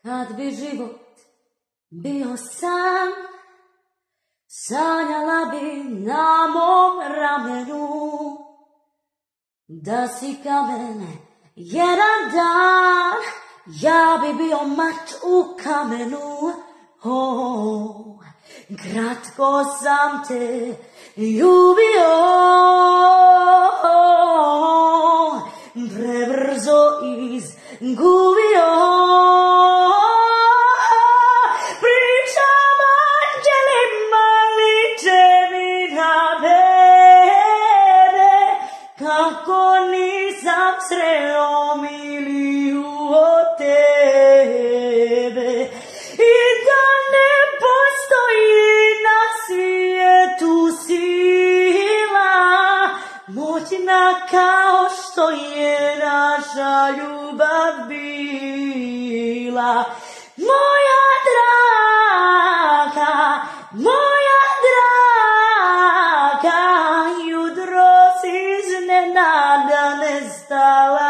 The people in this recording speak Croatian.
Kad bi život bio san, sanjala bi na mom ramenu, da si kamen jedan dan, ja bi bio mat u kamenu. Kratko sam te ljubio, prebrzo izgubio. Pričam anđelima, liče mi na tebe, kako nisam sreo miliju od tebe. I da ne postoji na svijetu sila moćna kao što je naša ljubav bila. Moja draga, jutros iznenada nestala.